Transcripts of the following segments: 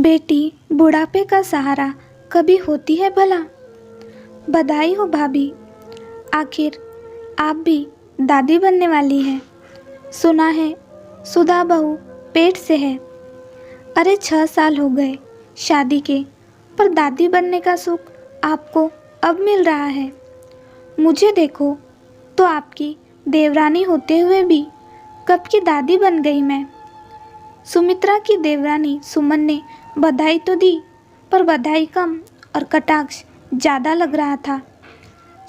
बेटी बुढ़ापे का सहारा कभी होती है भला। बधाई हो भाभी, आखिर आप भी दादी बनने वाली हैं। सुना है सुधा बहू पेट से है। अरे 6 साल हो गए शादी के, पर दादी बनने का सुख आपको अब मिल रहा है। मुझे देखो तो आपकी देवरानी होते हुए भी कब की दादी बन गई मैं। सुमित्रा की देवरानी सुमन ने बधाई तो दी, पर बधाई कम और कटाक्ष ज़्यादा लग रहा था।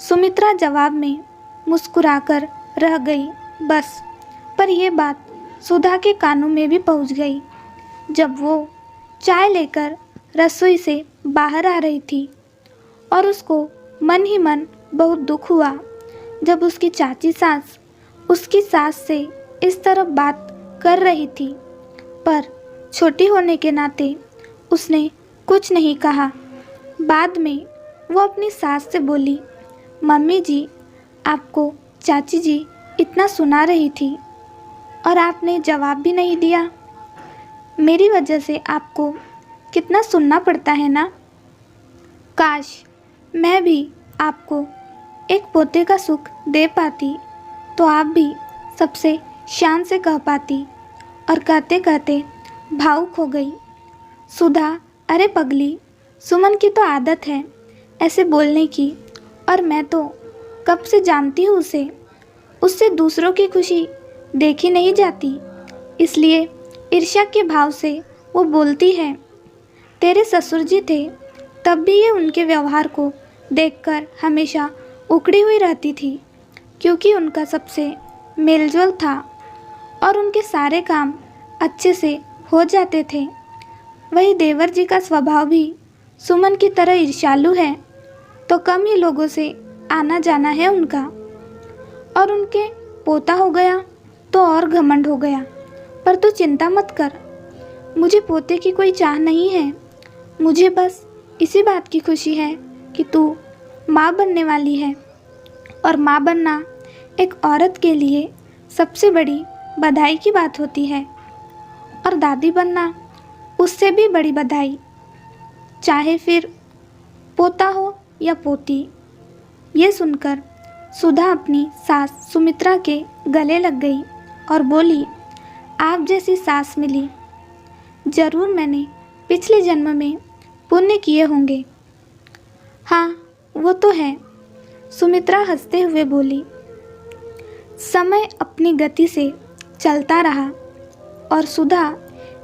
सुमित्रा जवाब में मुस्कुराकर रह गई बस। पर यह बात सुधा के कानों में भी पहुंच गई जब वो चाय लेकर रसोई से बाहर आ रही थी, और उसको मन ही मन बहुत दुख हुआ जब उसकी चाची सास उसकी सास से इस तरह बात कर रही थी। पर छोटी होने के नाते उसने कुछ नहीं कहा। बाद में वो अपनी सास से बोली, मम्मी जी, आपको चाची जी इतना सुना रही थी और आपने जवाब भी नहीं दिया। मेरी वजह से आपको कितना सुनना पड़ता है ना। काश मैं भी आपको एक पोते का सुख दे पाती तो आप भी सबसे शान से कह पाती। और कहते कहते भावुक हो गई। सुधा, अरे पगली, सुमन की तो आदत है ऐसे बोलने की, और मैं तो कब से जानती हूँ उसे। उससे दूसरों की खुशी देखी नहीं जाती, इसलिए ईर्ष्या के भाव से वो बोलती है। तेरे ससुर जी थे तब भी ये उनके व्यवहार को देखकर हमेशा उकड़ी हुई रहती थी, क्योंकि उनका सबसे मेलजोल था और उनके सारे काम अच्छे से हो जाते थे। वही देवर जी का स्वभाव भी सुमन की तरह ईर्ष्यालु है, तो कम ही लोगों से आना जाना है उनका। और उनके पोता हो गया तो और घमंड हो गया। पर तू चिंता मत कर, मुझे पोते की कोई चाह नहीं है। मुझे बस इसी बात की खुशी है कि तू माँ बनने वाली है, और माँ बनना एक औरत के लिए सबसे बड़ी बधाई की बात होती है, और दादी बनना उससे भी बड़ी बधाई, चाहे फिर पोता हो या पोती। ये सुनकर सुधा अपनी सास सुमित्रा के गले लग गई और बोली, आप जैसी सास मिली जरूर मैंने पिछले जन्म में पुण्य किए होंगे। हाँ वो तो है, सुमित्रा हंसते हुए बोली। समय अपनी गति से चलता रहा और सुधा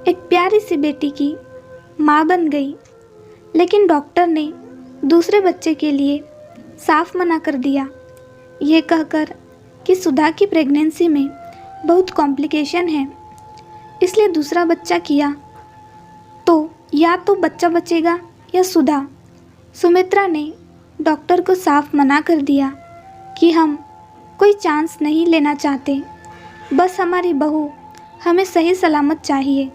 एक प्यारी सी बेटी की माँ बन गई। लेकिन डॉक्टर ने दूसरे बच्चे के लिए साफ मना कर दिया, ये कहकर कि सुधा की प्रेगनेंसी में बहुत कॉम्प्लिकेशन है, इसलिए दूसरा बच्चा किया तो या तो बच्चा बचेगा या सुधा। सुमित्रा ने डॉक्टर को साफ मना कर दिया कि हम कोई चांस नहीं लेना चाहते, बस हमारी बहू हमें सही सलामत चाहिए।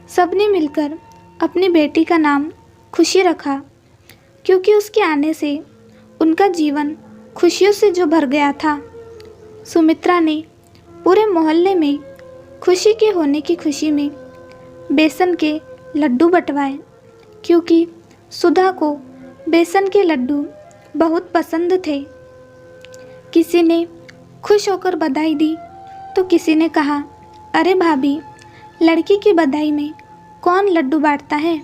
सबने मिलकर अपनी बेटी का नाम खुशी रखा, क्योंकि उसके आने से उनका जीवन खुशियों से जो भर गया था। सुमित्रा ने पूरे मोहल्ले में खुशी के होने की खुशी में बेसन के लड्डू बंटवाए, क्योंकि सुधा को बेसन के लड्डू बहुत पसंद थे। किसी ने खुश होकर बधाई दी तो किसी ने कहा, अरे भाभी, लड़की की बधाई में कौन लड्डू बांटता है,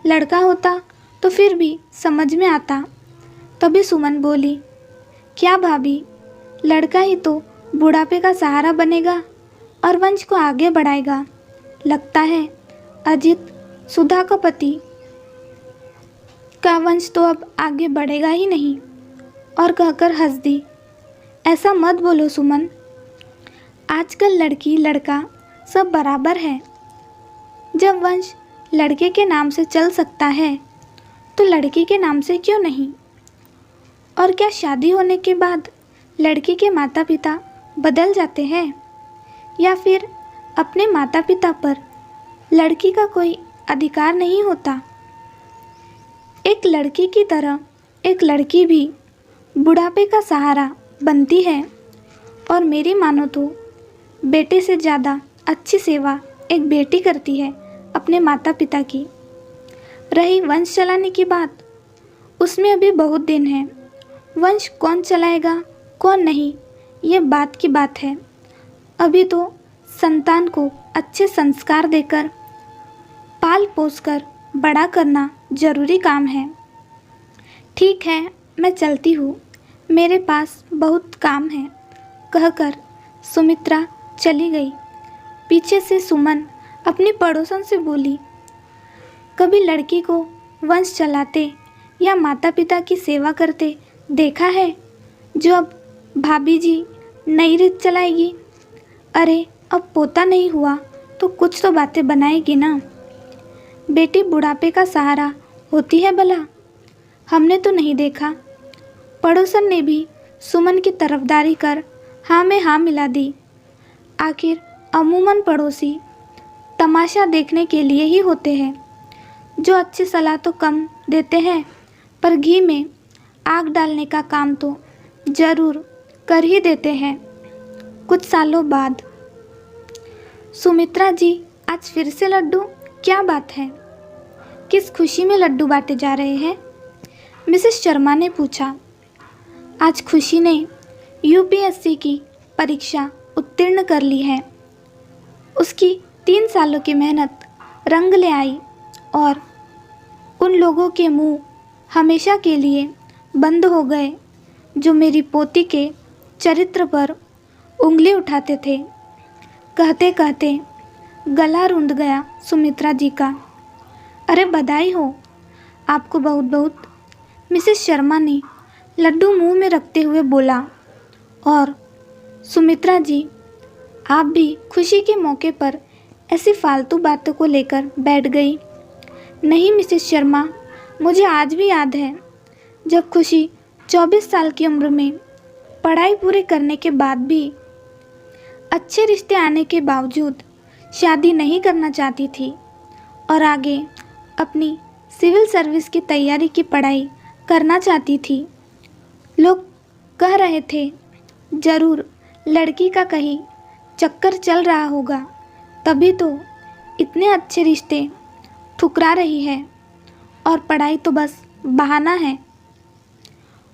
लड़का होता तो फिर भी समझ में आता। तभी सुमन बोली, क्या भाभी, लड़का ही तो बुढ़ापे का सहारा बनेगा और वंश को आगे बढ़ाएगा। लगता है अजित सुधा का पति का वंश तो अब आगे बढ़ेगा ही नहीं। और कहकर हंस दी। ऐसा मत बोलो सुमन, आजकल लड़की लड़का सब बराबर है। जब वंश लड़के के नाम से चल सकता है तो लड़की के नाम से क्यों नहीं। और क्या शादी होने के बाद लड़की के माता पिता बदल जाते हैं, या फिर अपने माता पिता पर लड़की का कोई अधिकार नहीं होता। एक लड़की की तरह एक लड़की भी बुढ़ापे का सहारा बनती है, और मेरी मानो तो बेटे से ज़्यादा अच्छी सेवा एक बेटी करती है अपने माता पिता की। रही वंश चलाने की बात, उसमें अभी बहुत दिन है। वंश कौन चलाएगा कौन नहीं, ये बात की बात है। अभी तो संतान को अच्छे संस्कार देकर पाल पोस कर बड़ा करना जरूरी काम है। ठीक है, मैं चलती हूँ, मेरे पास बहुत काम है, कहकर सुमित्रा चली गई। पीछे से सुमन अपनी पड़ोसन से बोली, कभी लड़की को वंश चलाते या माता पिता की सेवा करते देखा है, जो अब भाभी जी नई रीत चलाएगी? अरे अब पोता नहीं हुआ तो कुछ तो बातें बनाएगी ना। बेटी बुढ़ापे का सहारा होती है भला? हमने तो नहीं देखा। पड़ोसन ने भी सुमन की तरफदारी कर हाँ में हाँ मिला दी। आखिर अमूमन पड़ोसी तमाशा देखने के लिए ही होते हैं, जो अच्छी सलाह तो कम देते हैं पर घी में आग डालने का काम तो ज़रूर कर ही देते हैं। कुछ सालों बाद, सुमित्रा जी आज फिर से लड्डू, क्या बात है? किस खुशी में लड्डू बांटे जा रहे हैं? मिसेस शर्मा ने पूछा। आज खुशी ने यूपीएससी की परीक्षा उत्तीर्ण कर ली है। उसकी 3 सालों की मेहनत रंग ले आई और उन लोगों के मुंह हमेशा के लिए बंद हो गए जो मेरी पोती के चरित्र पर उंगली उठाते थे। कहते कहते गला रूंध गया सुमित्रा जी का। अरे बधाई हो आपको बहुत बहुत, मिसेस शर्मा ने लड्डू मुंह में रखते हुए बोला। और सुमित्रा जी, आप भी खुशी के मौके पर ऐसी फालतू बातों को लेकर बैठ गई। नहीं मिसेस शर्मा, मुझे आज भी याद है जब खुशी 24 साल की उम्र में पढ़ाई पूरी करने के बाद भी अच्छे रिश्ते आने के बावजूद शादी नहीं करना चाहती थी और आगे अपनी सिविल सर्विस की तैयारी की पढ़ाई करना चाहती थी। लोग कह रहे थे ज़रूर लड़की का कहीं चक्कर चल रहा होगा, तभी तो इतने अच्छे रिश्ते ठुकरा रही है और पढ़ाई तो बस बहाना है।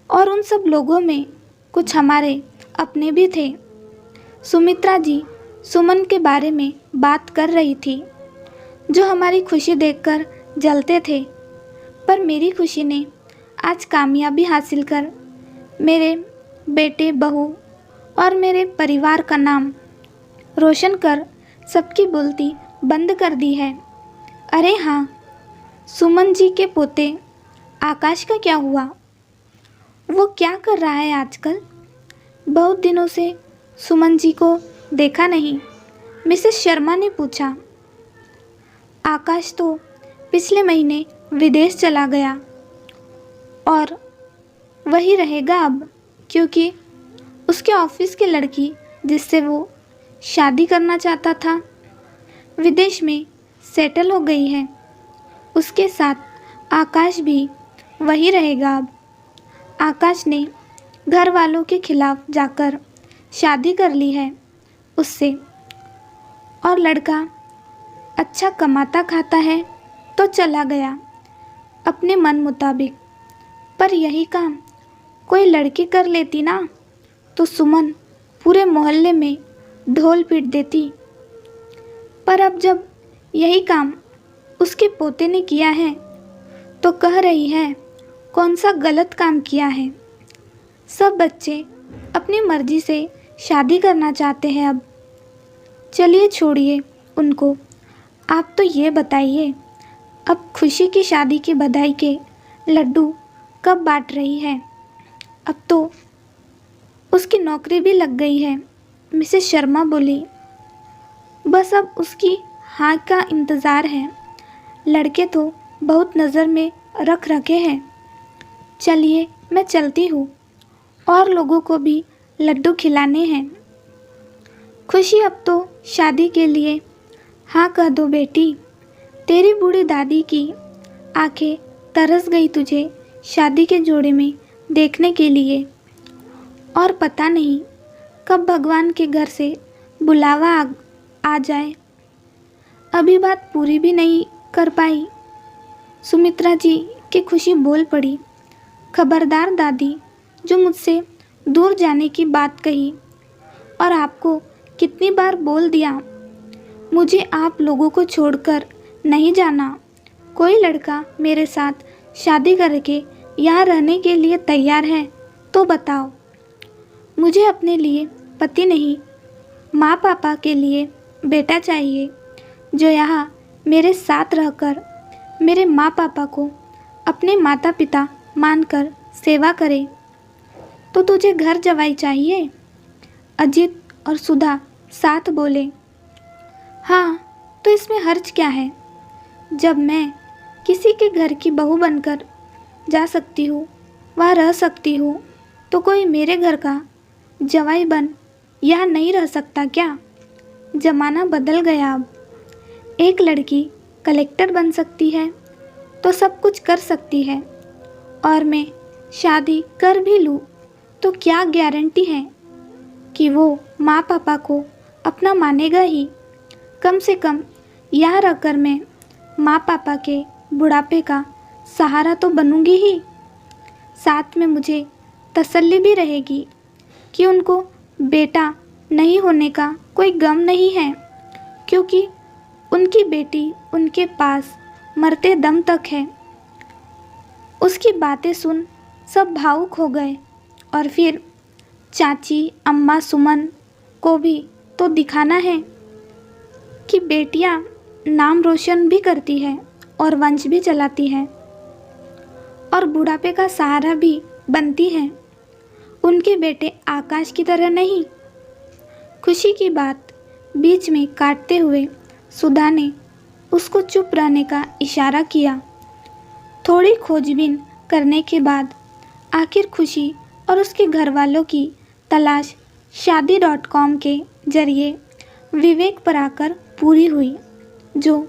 और उन सब लोगों में कुछ हमारे अपने भी थे। सुमित्रा जी सुमन के बारे में बात कर रही थी, जो हमारी खुशी देखकर जलते थे। पर मेरी खुशी ने आज कामयाबी हासिल कर मेरे बेटे बहू और मेरे परिवार का नाम रोशन कर सबकी बोलती बंद कर दी है। अरे हाँ, सुमन जी के पोते आकाश का क्या हुआ? वो क्या कर रहा है आजकल? बहुत दिनों से सुमन जी को देखा नहीं, मिसेस शर्मा ने पूछा। आकाश तो पिछले महीने विदेश चला गया और वही रहेगा अब, क्योंकि उसके ऑफिस की लड़की जिससे वो शादी करना चाहता था विदेश में सेटल हो गई है। उसके साथ आकाश भी वही रहेगा अब। आकाश ने घर वालों के खिलाफ जाकर शादी कर ली है उससे, और लड़का अच्छा कमाता खाता है तो चला गया अपने मन मुताबिक। पर यही काम कोई लड़की कर लेती ना तो सुमन पूरे मोहल्ले में ढोल पीट देती। पर अब जब यही काम उसके पोते ने किया है तो कह रही है कौन सा गलत काम किया है। सब बच्चे अपनी मर्जी से शादी करना चाहते हैं अब। चलिए छोड़िए उनको, आप तो ये बताइए अब खुशी की शादी की बधाई के लड्डू कब बांट रही है? अब तो उसकी नौकरी भी लग गई है, मिसेस शर्मा बोली। बस अब उसकी हाँ का इंतज़ार है। लड़के तो बहुत नज़र में रख रखे हैं। चलिए मैं चलती हूँ, और लोगों को भी लड्डू खिलाने हैं। खुशी अब तो शादी के लिए हाँ कह दो बेटी। तेरी बूढ़ी दादी की आंखें तरस गई तुझे शादी के जोड़े में देखने के लिए। और पता नहीं कब भगवान के घर से बुलावा आ जाए। अभी बात पूरी भी नहीं कर पाई सुमित्रा जी की खुशी बोल पड़ी। खबरदार दादी, जो मुझसे दूर जाने की बात कही, और आपको कितनी बार बोल दिया मुझे आप लोगों को छोड़कर नहीं जाना। कोई लड़का मेरे साथ शादी करके यहाँ रहने के लिए तैयार है तो बताओ। मुझे अपने लिए पति नहीं, माँ पापा के लिए बेटा चाहिए, जो यहाँ मेरे साथ रहकर मेरे माँ पापा को अपने माता पिता मानकर सेवा करे। तो तुझे घर जवाई चाहिए? अजित और सुधा साथ बोले। हाँ, तो इसमें हर्ज क्या है? जब मैं किसी के घर की बहू बनकर जा सकती हूँ, वहाँ रह सकती हूँ, तो कोई मेरे घर का जवाई बन यहाँ नहीं रह सकता क्या? ज़माना बदल गया अब। एक लड़की कलेक्टर बन सकती है तो सब कुछ कर सकती है, और मैं शादी कर भी लूँ तो क्या गारंटी है कि वो माँ पापा को अपना मानेगा ही? कम से कम यहाँ रहकर मैं माँ पापा के बुढ़ापे का सहारा तो बनूंगी ही। साथ में मुझे तसल्ली भी रहेगी कि उनको बेटा नहीं होने का कोई गम नहीं है, क्योंकि उनकी बेटी उनके पास मरते दम तक है। उसकी बातें सुन सब भावुक हो गए, और फिर चाची अम्मा सुमन को भी तो दिखाना है कि बेटियां नाम रोशन भी करती है और वंश भी चलाती है और बुढ़ापे का सहारा भी बनती हैं। उनके बेटे आकाश की तरह नहीं। खुशी की बात बीच में काटते हुए सुधा ने उसको चुप रहने का इशारा किया। थोड़ी खोजबीन करने के बाद आखिर खुशी और उसके घर वालों की तलाश शादी.com के जरिए विवेक पर आकर पूरी हुई, जो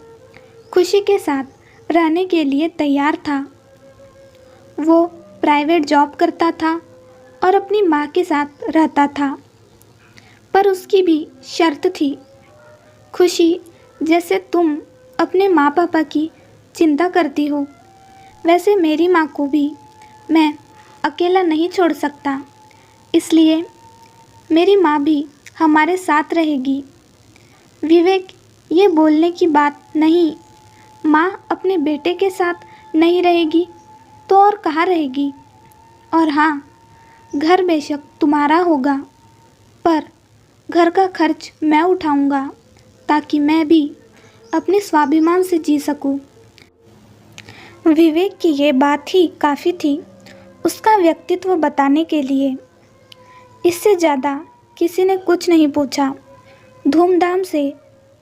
खुशी के साथ रहने के लिए तैयार था। वो प्राइवेट जॉब करता था और अपनी माँ के साथ रहता था, पर उसकी भी शर्त थी। खुशी, जैसे तुम अपने माँ पापा की चिंता करती हो, वैसे मेरी माँ को भी मैं अकेला नहीं छोड़ सकता, इसलिए मेरी माँ भी हमारे साथ रहेगी। विवेक, ये बोलने की बात नहीं। माँ अपने बेटे के साथ नहीं रहेगी तो और कहाँ रहेगी? और हाँ, घर बेशक तुम्हारा होगा, पर घर का खर्च मैं उठाऊंगा, ताकि मैं भी अपने स्वाभिमान से जी सकूं। विवेक की ये बात ही काफ़ी थी उसका व्यक्तित्व बताने के लिए। इससे ज़्यादा किसी ने कुछ नहीं पूछा। धूमधाम से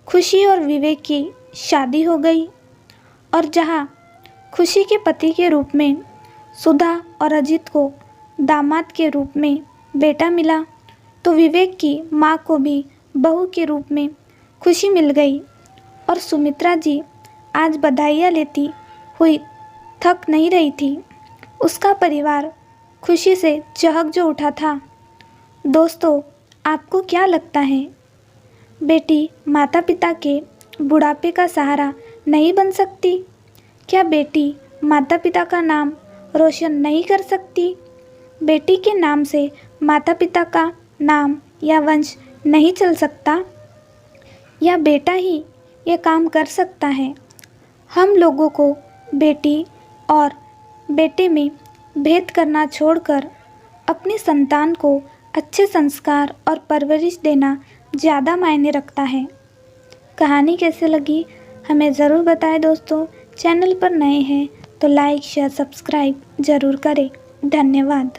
खुशी और विवेक की शादी हो गई, और जहाँ खुशी के पति के रूप में सुधा और अजित को दामाद के रूप में बेटा मिला, तो विवेक की माँ को भी बहू के रूप में खुशी मिल गई। और सुमित्रा जी आज बधाइयाँ लेती हुई थक नहीं रही थी। उसका परिवार खुशी से चहक जो उठा था। दोस्तों, आपको क्या लगता है? बेटी माता पिता के बुढ़ापे का सहारा नहीं बन सकती? क्या बेटी माता पिता का नाम रोशन नहीं कर सकती? बेटी के नाम से माता पिता का नाम या वंश नहीं चल सकता? या बेटा ही ये काम कर सकता है? हम लोगों को बेटी और बेटे में भेद करना छोड़कर अपनी संतान को अच्छे संस्कार और परवरिश देना ज़्यादा मायने रखता है। कहानी कैसे लगी हमें ज़रूर बताएं दोस्तों। चैनल पर नए हैं तो लाइक शेयर सब्सक्राइब ज़रूर करें। धन्यवाद।